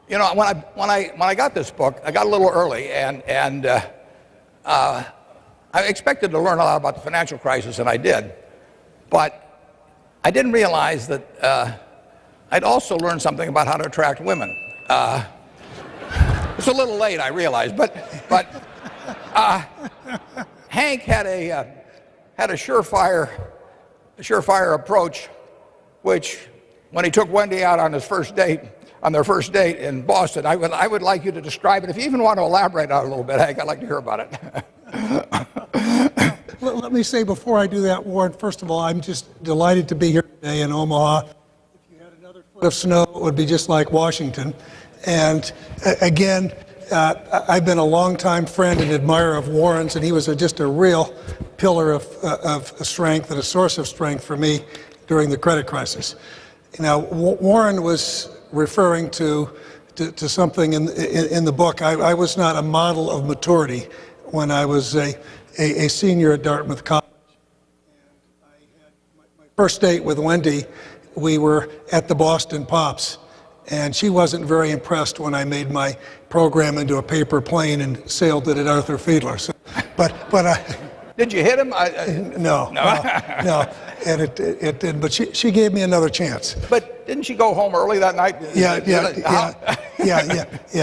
You know, when I got this book, I got a little early, and I expected to learn a lot about the financial crisis, and I did, but I didn't realize that I'd also learned something about how to attract women. It's a little late, I realize, but Hank had a surefire approach, which, when he took Wendy out on their first date in Boston, I would like you to describe it. If you even want to elaborate on it a little bit, Hank, I'd like to hear about it. Let me say before I do that, Warren, first of all, I'm just delighted to be here today in Omaha. If you had another foot of snow, it would be just like Washington. And again, I've been a longtime friend and admirer of Warren's, and he was just a real pillar of strength and a source of strength for me during the credit crisis. Now, Warren was referring to something in the book. I was not a model of maturity when I was a senior at Dartmouth College. And I had my first date with Wendy. We were at the Boston Pops, and she wasn't very impressed when I made my program into a paper plane and sailed it at Arthur Fiedler. So, but did you hit him? No. And it didn't. But she gave me another chance. But didn't she go home early that night? Yeah.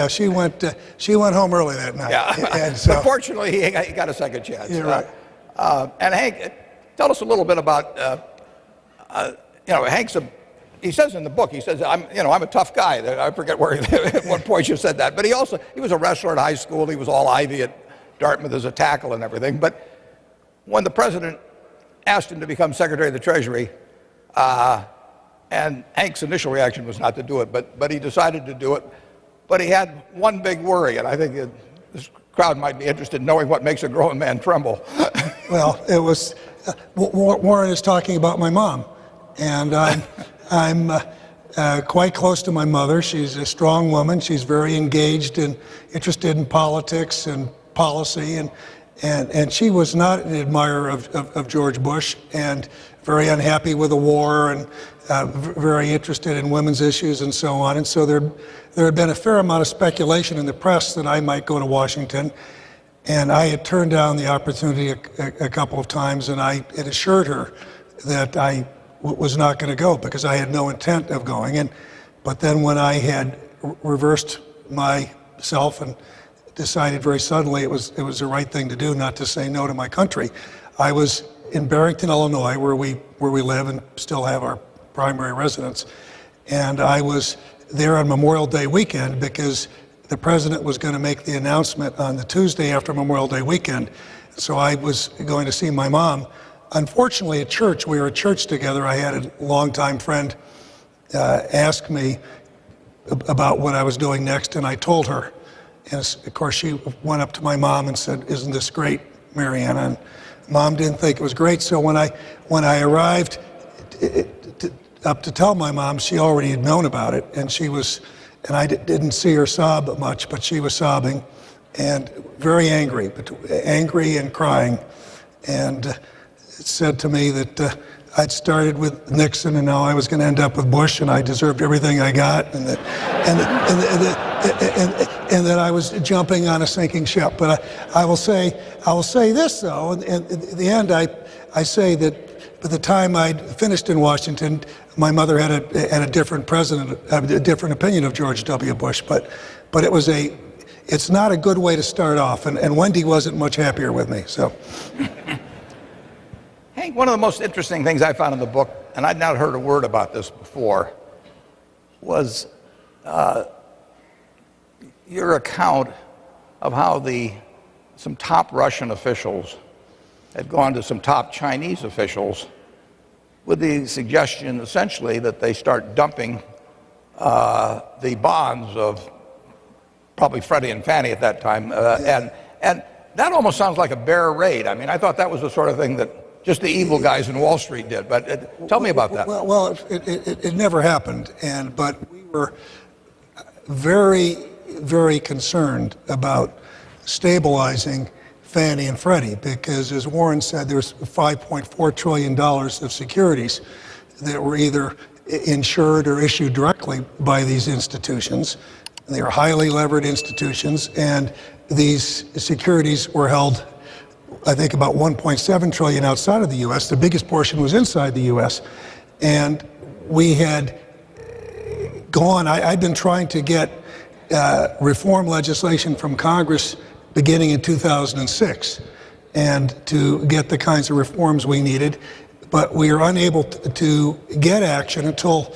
She went home early that night. Yeah. And so, but fortunately, he got a second chance. You're right. And Hank, tell us a little bit about. Hank's he says in the book, he says, I'm a tough guy. I forget at what point you said that. But he was a wrestler at high school. He was all Ivy at Dartmouth as a tackle and everything. But when the president asked him to become Secretary of the Treasury, and Hank's initial reaction was not to do it, but he decided to do it. But he had one big worry, and I think this crowd might be interested in knowing what makes a grown man tremble. Well, it was, Warren is talking about my mom, and I'm quite close to my mother. She's a strong woman. She's very engaged and interested in politics and policy, and she was not an admirer of George Bush, and very unhappy with the war, and very interested in women's issues and so on. And so there had been a fair amount of speculation in the press that I might go to Washington, and I had turned down the opportunity a couple of times, and I had assured her that I was not going to go because I had no intent of going. But then when I had reversed myself and decided very suddenly it was the right thing to do not to say no to my country, I was in Barrington, Illinois, where we live and still have our primary residence, and I was there on Memorial Day weekend because the president was going to make the announcement on the Tuesday after Memorial Day weekend. So I was going to see my mom. Unfortunately, at church, we were at church together. I had a longtime friend ask me about what I was doing next, and I told her. And of course, she went up to my mom and said, "Isn't this great, Mariana?" And Mom didn't think it was great. So when I arrived up to tell my mom, she already had known about it, and I didn't see her sob much, but she was sobbing and very angry and crying, and said to me that I'd started with Nixon and now I was going to end up with Bush, and I deserved everything I got, and that I was jumping on a sinking ship. But I will say this though, and in the end, I say that by the time I'd finished in Washington, my mother had a different president, a different opinion of George W. Bush. But it's not a good way to start off, and Wendy wasn't much happier with me. So. Hank, one of the most interesting things I found in the book, and I'd not heard a word about this before, was your account of how some top Russian officials had gone to some top Chinese officials with the suggestion, essentially, that they start dumping the bonds of probably Freddie and Fannie at that time. And that almost sounds like a bear raid. I mean, I thought that was the sort of thing that just the evil guys in Wall Street did. But tell me about that. Well, it never happened, but we were very, very concerned about stabilizing Fannie and Freddie, because as Warren said, there's $5.4 trillion of securities that were either insured or issued directly by these institutions. They are highly levered institutions, and these securities were held, I think, about 1.7 trillion outside of the U.S. The biggest portion was inside the U.S. And we had I'd been trying to get reform legislation from Congress beginning in 2006, and to get the kinds of reforms we needed, but we were unable to get action until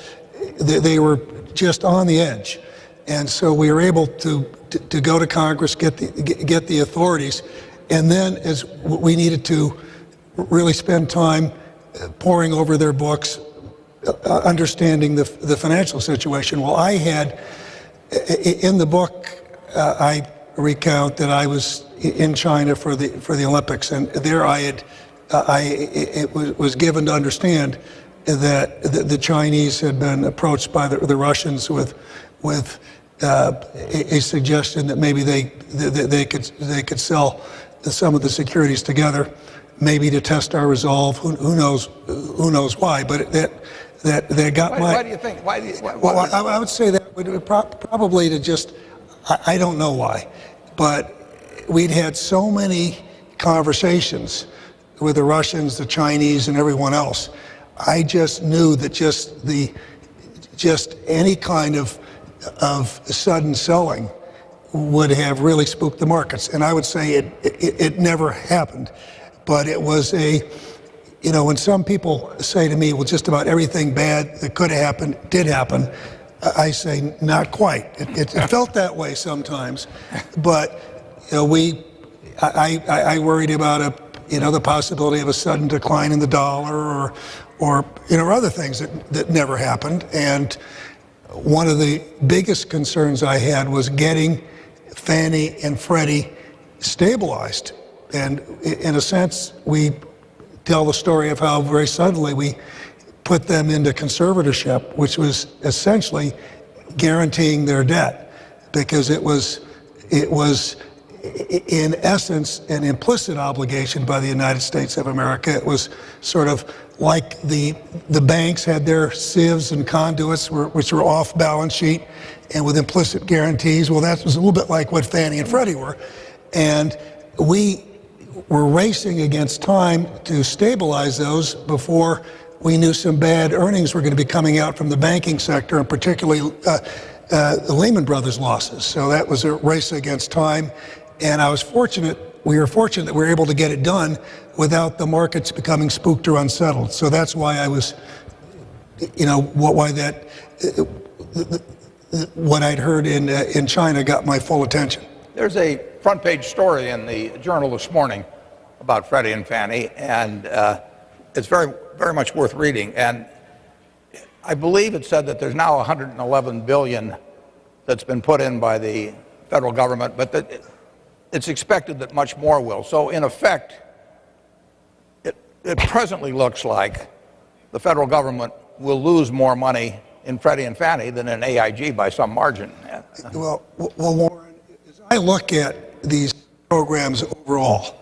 they were just on the edge. And so we were able to go to Congress, get the authorities, and then as we needed to really spend time poring over their books, understanding the financial situation. Well, I had, in the book, I recount that I was in China for the Olympics, and there it was given to understand that the Chinese had been approached by the Russians with a suggestion that maybe they could sell some of the securities together, maybe to test our resolve. Who knows why? But that got my. Why do you think? Well, I would say that would probably to just. I don't know why, but we'd had so many conversations with the Russians, the Chinese, and everyone else. I just knew that just any kind of sudden selling would have really spooked the markets. And I would say it never happened, but it was when some people say to me, well, just about everything bad that could have happened did happen, I say not quite. It felt that way sometimes, but I worried about the possibility of a sudden decline in the dollar or other things that never happened. And one of the biggest concerns I had was getting Fannie and Freddie stabilized. And in a sense, we tell the story of how very suddenly we put them into conservatorship, which was essentially guaranteeing their debt, because it was in essence an implicit obligation by the United States of America. It was sort of like the banks had their sieves and conduits which were off balance sheet and with implicit guarantees. Well, that was a little bit like what Fannie and Freddie were. And we were racing against time to stabilize those before we knew some bad earnings were going to be coming out from the banking sector, and particularly the Lehman Brothers losses. So that was a race against time. And we were fortunate that we were able to get it done without the markets becoming spooked or unsettled. So that's why I was, what I'd heard in China got my full attention. There's a front page story in the Journal this morning about Freddie and Fannie, and it's very, very much worth reading. And I believe it said that there's now 111 billion that's been put in by the federal government, but that it's expected that much more will. So in effect, it presently looks like the federal government will lose more money in Freddie and Fannie than in AIG by some margin. Well, Warren, as I look at these programs overall,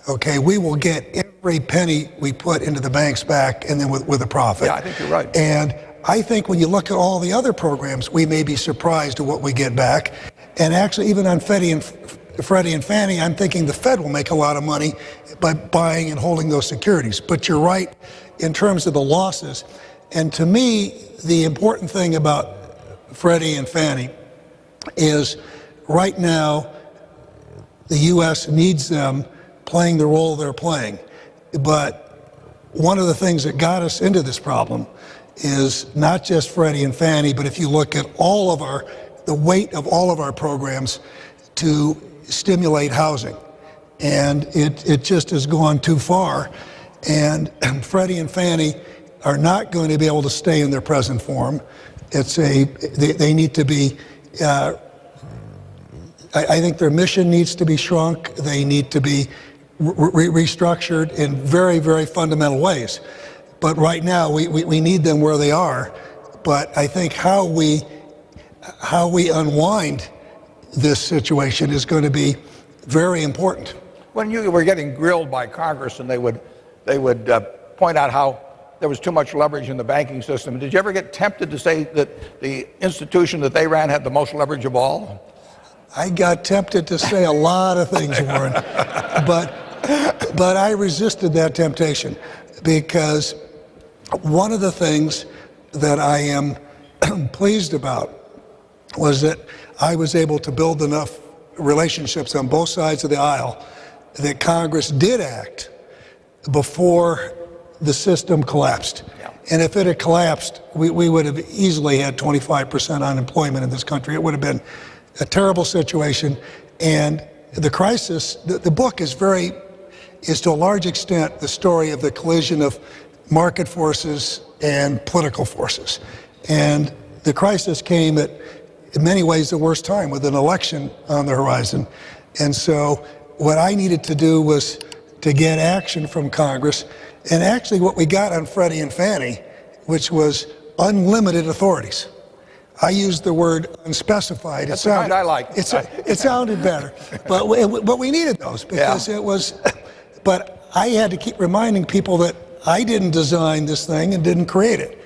okay, we will get every penny we put into the banks back, and then with a profit. Yeah, I think you're right. And I think when you look at all the other programs, we may be surprised at what we get back. And actually, even on Freddie and Fannie, I'm thinking the Fed will make a lot of money by buying and holding those securities. But you're right in terms of the losses. And to me, the important thing about Freddie and Fannie is right now, the U.S. needs them playing the role they're playing. But one of the things that got us into this problem is not just Freddie and Fannie, but if you look at the weight of all of our programs to stimulate housing. And it just has gone too far. And Freddie and Fannie are not going to be able to stay in their present form. They need to be, I think their mission needs to be shrunk. They need to be restructured in very, very fundamental ways. But right now, we need them where they are. But I think how we unwind this situation is going to be very important. When you were getting grilled by Congress, and they would point out how there was too much leverage in the banking system. Did you ever get tempted to say that the institution that they ran had the most leverage of all? I got tempted to say a lot of things, Warren, but I resisted that temptation, because one of the things that I am pleased about was that I was able to build enough relationships on both sides of the aisle that Congress did act before the system collapsed. Yeah. And if it had collapsed, we would have easily had 25% unemployment in this country. It would have been a terrible situation. And the crisis, the book is to a large extent the story of the collision of market forces and political forces. And the crisis came at, in many ways, the worst time, with an election on the horizon. And so what I needed to do was to get action from Congress. And actually what we got on Freddie and Fannie, which was unlimited authorities. I used the word unspecified. That's the kind I like. It sounded better. But we needed those, because it was, but I had to keep reminding people that I didn't design this thing and didn't create it.